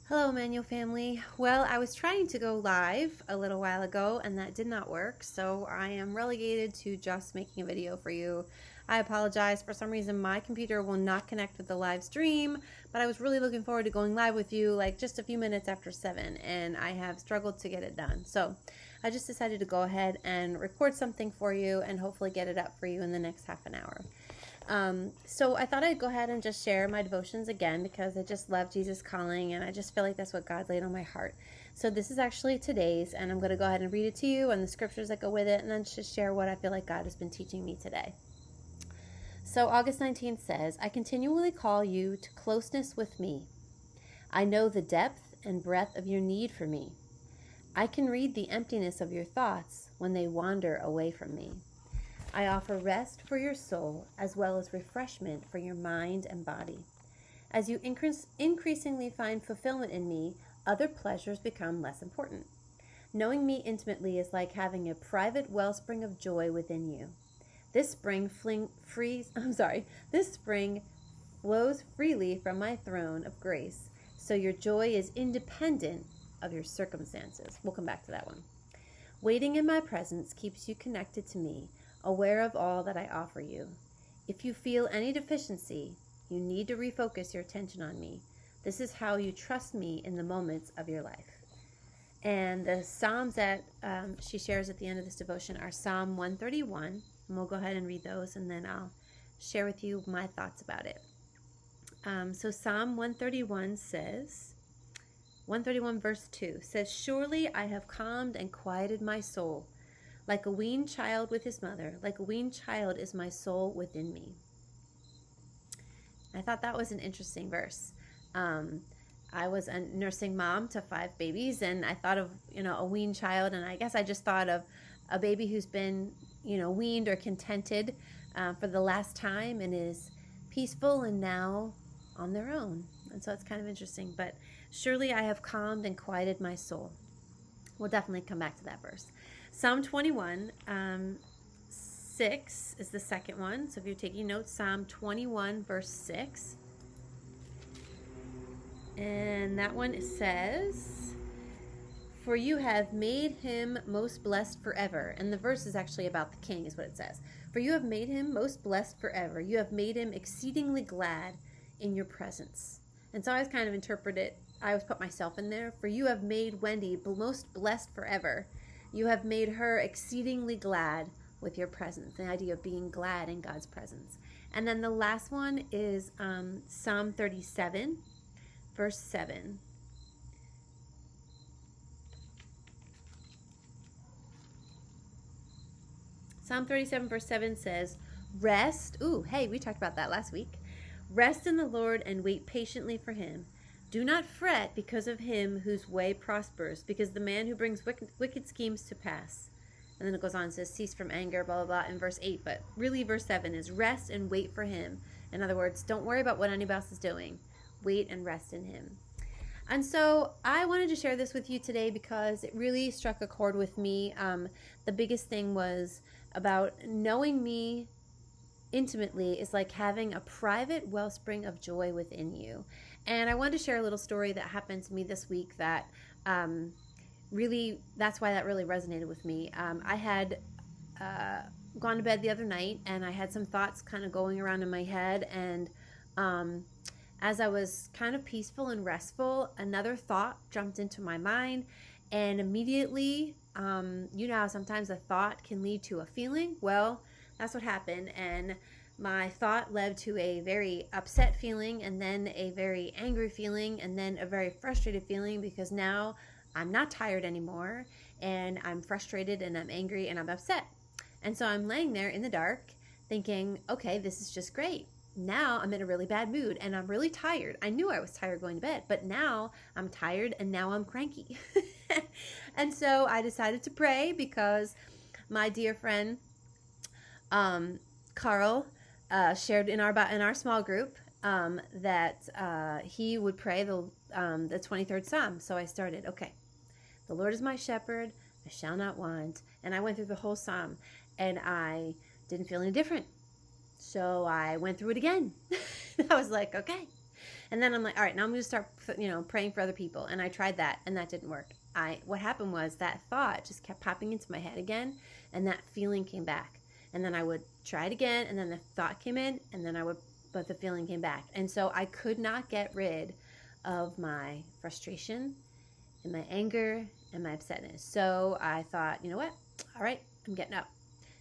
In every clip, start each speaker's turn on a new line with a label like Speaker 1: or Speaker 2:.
Speaker 1: Hello, Emmanuel family. Well, I was trying to go live a little while ago and that did not work, so I am relegated to just making a video for you. I apologize. For some reason, my computer will not connect with the live stream, but I was really looking forward to going live with you like just a few minutes after 7, and I have struggled to get it done. So I just decided to go ahead and record something for you and hopefully get it up for you in the next half an hour. So I thought I'd go ahead and just share my devotions again because I just love Jesus Calling and I just feel like that's what God laid on my heart. So this is actually today's, and I'm going to go ahead and read it to you and the scriptures that go with it, and then just share what I feel like God has been teaching me today. So August 19th says, I continually call you to closeness with me. I know the depth and breadth of your need for me. I can read the emptiness of your thoughts when they wander away from me. I offer rest for your soul as well as refreshment for your mind and body. As you increasingly find fulfillment in me, other pleasures become less important. Knowing me intimately is like having a private wellspring of joy within you. This spring flows freely from my throne of grace, so your joy is independent of your circumstances. We'll come back to that one. Waiting in my presence keeps you connected to me, aware of all that I offer you. If you feel any deficiency, you need to refocus your attention on me. This is how you trust me in the moments of your life. And the Psalms that she shares at the end of this devotion are Psalm 131, and we'll go ahead and read those, and then I'll share with you my thoughts about it. So Psalm 131 says, 131 verse 2 says, Surely I have calmed and quieted my soul. Like a weaned child with his mother, like a weaned child is my soul within me. I thought that was an interesting verse. I was a nursing mom to 5 babies, and I thought of, a weaned child, and I guess I just thought of a baby who's been, weaned or contented for the last time and is peaceful and now on their own. And so it's kind of interesting. But surely I have calmed and quieted my soul. We'll definitely come back to that verse. Psalm 21, 6 is the second one. So if you're taking notes, Psalm 21, verse 6. And that one says, For you have made him most blessed forever. And the verse is actually about the king, is what it says. For you have made him most blessed forever. You have made him exceedingly glad in your presence. And so I always kind of interpret it, I always put myself in there. For you have made Wendy most blessed forever. You have made her exceedingly glad with your presence. The idea of being glad in God's presence. And then the last one is Psalm 37, verse 7. Psalm 37, verse 7 says, Rest. Ooh, hey, we talked about that last week. Rest in the Lord and wait patiently for him. Do not fret because of him whose way prospers, because the man who brings wicked schemes to pass. And then it goes on and says, cease from anger, blah, blah, blah, in verse 8. But really verse 7 is rest and wait for him. In other words, don't worry about what anybody else is doing. Wait and rest in him. And so I wanted to share this with you today because it really struck a chord with me. The biggest thing was about knowing me intimately is like having a private wellspring of joy within you. And I wanted to share a little story that happened to me this week that really, that's why that really resonated with me. I had gone to bed the other night and I had some thoughts kind of going around in my head, and as I was kind of peaceful and restful, another thought jumped into my mind, and immediately, you know how sometimes a thought can lead to a feeling? Well, that's what happened, and my thought led to a very upset feeling, and then a very angry feeling, and then a very frustrated feeling, because now I'm not tired anymore, and I'm frustrated, and I'm angry, and I'm upset. And so I'm laying there in the dark thinking, okay, this is just great. Now I'm in a really bad mood, and I'm really tired. I knew I was tired going to bed, but now I'm tired, and now I'm cranky. And so I decided to pray, because my dear friend Carl shared in our small group that he would pray the 23rd Psalm. So I started, okay, the Lord is my shepherd, I shall not want. And I went through the whole Psalm, and I didn't feel any different. So I went through it again. I was like, okay. And then I'm like, all right, now I'm going to start, praying for other people. And I tried that, and that didn't work. What happened was that thought just kept popping into my head again, and that feeling came back. And then I would try it again, and then the thought came in, and then but the feeling came back. And so I could not get rid of my frustration and my anger and my upsetness. So I thought, you know what? All right, I'm getting up.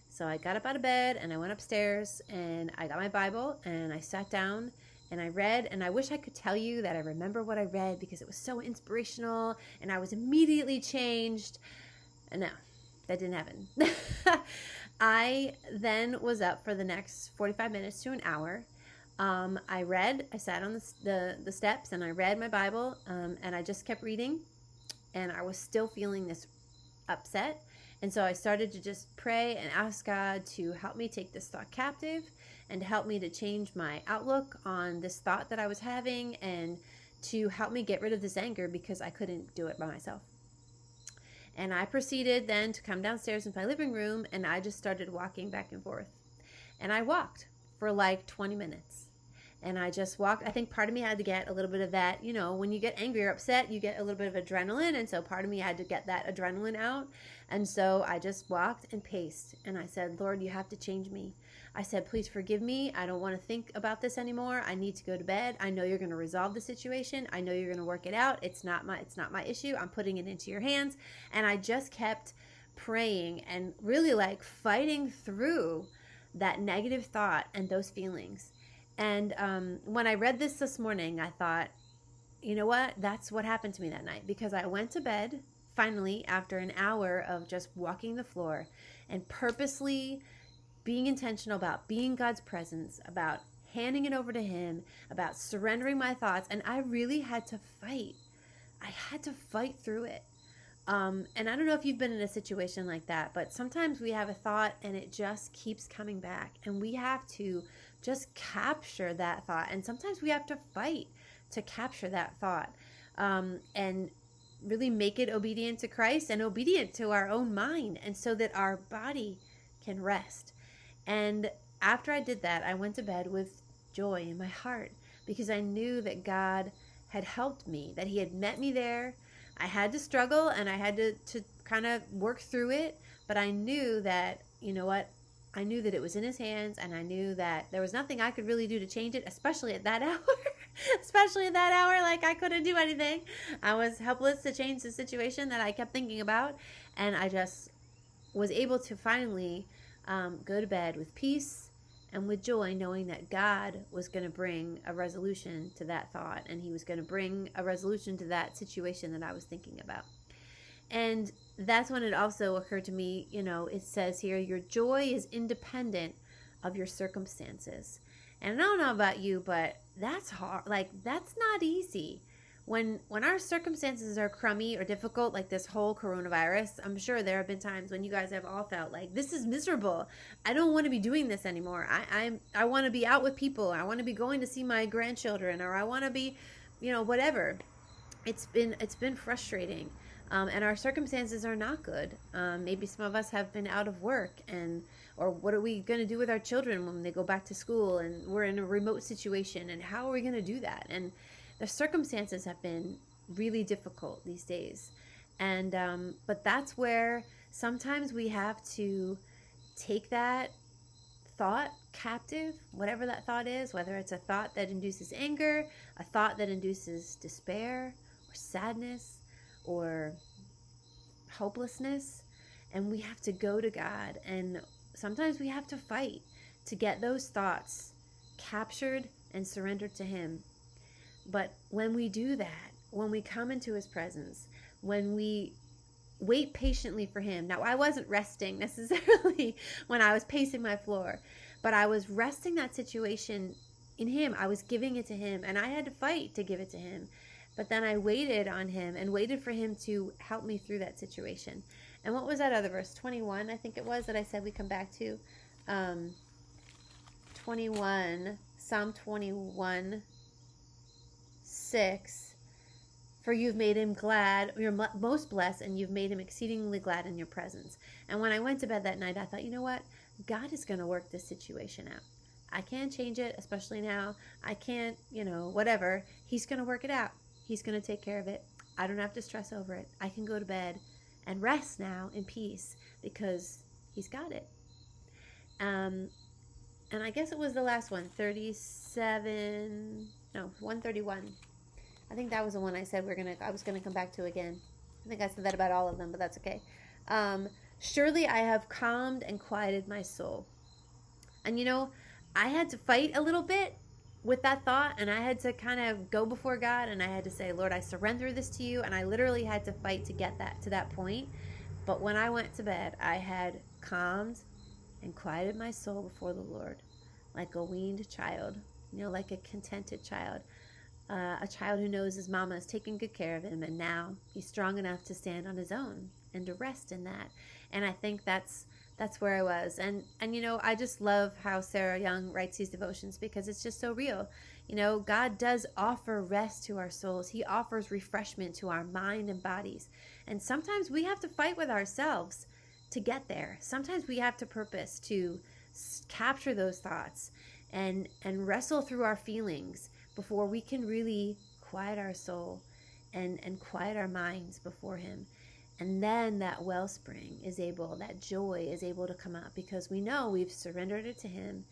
Speaker 1: So I got up out of bed, and I went upstairs, and I got my Bible, and I sat down, and I read, and I wish I could tell you that I remember what I read because it was so inspirational, and I was immediately changed. And no, that didn't happen. I then was up for the next 45 minutes to an hour. I sat on the steps, and I read my Bible, and I just kept reading, and I was still feeling this upset. And so I started to just pray and ask God to help me take this thought captive and to help me to change my outlook on this thought that I was having and to help me get rid of this anger because I couldn't do it by myself. And I proceeded then to come downstairs into my living room, and I just started walking back and forth. And I walked for like 20 minutes. And I just walked. I think part of me had to get a little bit of that, when you get angry or upset, you get a little bit of adrenaline. And so part of me had to get that adrenaline out. And so I just walked and paced. And I said, Lord, you have to change me. I said, please forgive me. I don't want to think about this anymore. I need to go to bed. I know you're going to resolve the situation. I know you're going to work it out. It's not my issue. I'm putting it into your hands. And I just kept praying and really like fighting through that negative thought and those feelings. And when I read this morning, I thought, you know what? That's what happened to me that night, because I went to bed finally after an hour of just walking the floor and purposely being intentional about being God's presence, about handing it over to Him, about surrendering my thoughts. And I really had to fight. I had to fight through it. And I don't know if you've been in a situation like that, but sometimes we have a thought and it just keeps coming back, and we have to just capture that thought. And sometimes we have to fight to capture that thought, and really make it obedient to Christ and obedient to our own mind, and so that our body can rest. And after I did that, I went to bed with joy in my heart, because I knew that God had helped me, that He had met me there. I had to struggle, and I had to kind of work through it, but I knew that, I knew that it was in His hands, and I knew that there was nothing I could really do to change it, especially at that hour. Like I couldn't do anything. I was helpless to change the situation that I kept thinking about, and I just was able to finally go to bed with peace and with joy, knowing that God was going to bring a resolution to that thought, and He was going to bring a resolution to that situation that I was thinking about. And that's when it also occurred to me, it says here, your joy is independent of your circumstances. And I don't know about you, but that's hard. Like, that's not easy. When our circumstances are crummy or difficult, like this whole coronavirus, I'm sure there have been times when you guys have all felt like, this is miserable. I don't want to be doing this anymore. I want to be out with people. I want to be going to see my grandchildren, or I want to be, whatever. It's been frustrating. And our circumstances are not good. Maybe some of us have been out of work, or what are we going to do with our children when they go back to school, and we're in a remote situation, and how are we going to do that? And the circumstances have been really difficult these days. And but that's where sometimes we have to take that thought captive, whatever that thought is, whether it's a thought that induces anger, a thought that induces despair or sadness or hopelessness, and we have to go to God. And sometimes we have to fight to get those thoughts captured and surrendered to Him. But when we do that, when we come into His presence, when we wait patiently for Him. Now, I wasn't resting necessarily when I was pacing my floor, but I was resting that situation in Him. I was giving it to Him, and I had to fight to give it to Him. But then I waited on Him and waited for Him to help me through that situation. And what was that other verse? 21, I think it was, that I said we come back to. 21, Psalm 21, 6. For you've made Him glad, you're most blessed, and you've made Him exceedingly glad in your presence. And when I went to bed that night, I thought, you know what? God is going to work this situation out. I can't change it, especially now. I can't, whatever. He's going to work it out. He's going to take care of it. I don't have to stress over it. I can go to bed and rest now in peace because he's got it. And I guess it was the last one, 131. I think that was the one I said I was gonna come back to again. I think I said that about all of them, but that's okay. Surely I have calmed and quieted my soul. And I had to fight a little bit with that thought, and I had to kind of go before God, and I had to say, Lord, I surrender this to you, and I literally had to fight to get to that point. But when I went to bed, I had calmed and quieted my soul before the Lord, like a weaned child, like a contented child, a child who knows his mama is taking good care of him, and now he's strong enough to stand on his own and to rest in that. And I think that's where I was. And I just love how Sarah Young writes these devotions because it's just so real. God does offer rest to our souls. He offers refreshment to our mind and bodies. And sometimes we have to fight with ourselves to get there. Sometimes we have to purpose to capture those thoughts and wrestle through our feelings before we can really quiet our soul and quiet our minds before him. And then that wellspring that joy is able to come up because we know we've surrendered it to him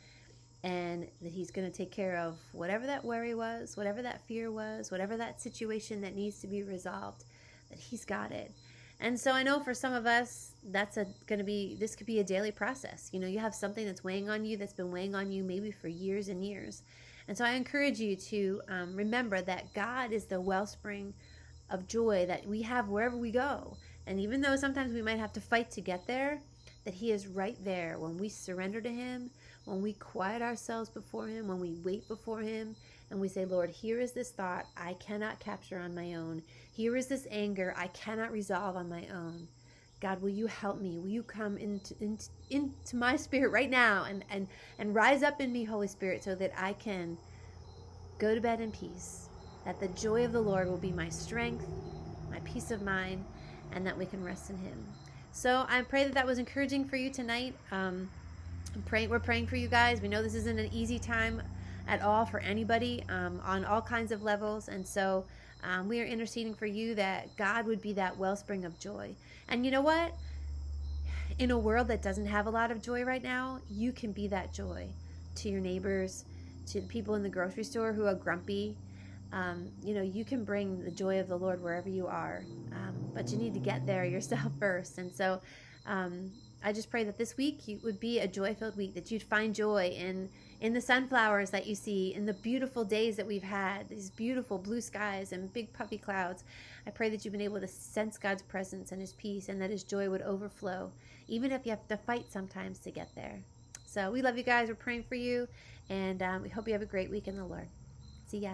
Speaker 1: and that he's going to take care of whatever that worry was, whatever that fear was, whatever that situation that needs to be resolved, that he's got it. And so I know for some of us, this could be a daily process. You have something that's weighing on you, that's been weighing on you maybe for years and years. And so I encourage you to remember that God is the wellspring of joy that we have wherever we go. And even though sometimes we might have to fight to get there, that he is right there when we surrender to him, when we quiet ourselves before him, when we wait before him, and we say, Lord, here is this thought I cannot capture on my own. Here is this anger I cannot resolve on my own. God, will you help me? Will you come into my spirit right now and rise up in me, Holy Spirit, so that I can go to bed in peace, that the joy of the Lord will be my strength, my peace of mind, and that we can rest in him. So I pray that was encouraging for you tonight. We're praying for you guys. We know this isn't an easy time at all for anybody on all kinds of levels. And so we are interceding for you that God would be that wellspring of joy. And you know what? In a world that doesn't have a lot of joy right now, you can be that joy to your neighbors, to the people in the grocery store who are grumpy. You can bring the joy of the Lord wherever you are, but you need to get there yourself first. And so I just pray that this week would be a joy-filled week, that you'd find joy in the sunflowers that you see, in the beautiful days that we've had, these beautiful blue skies and big puffy clouds. I pray that you've been able to sense God's presence and his peace, and that his joy would overflow, even if you have to fight sometimes to get there. So we love you guys. We're praying for you, and we hope you have a great week in the Lord. See ya.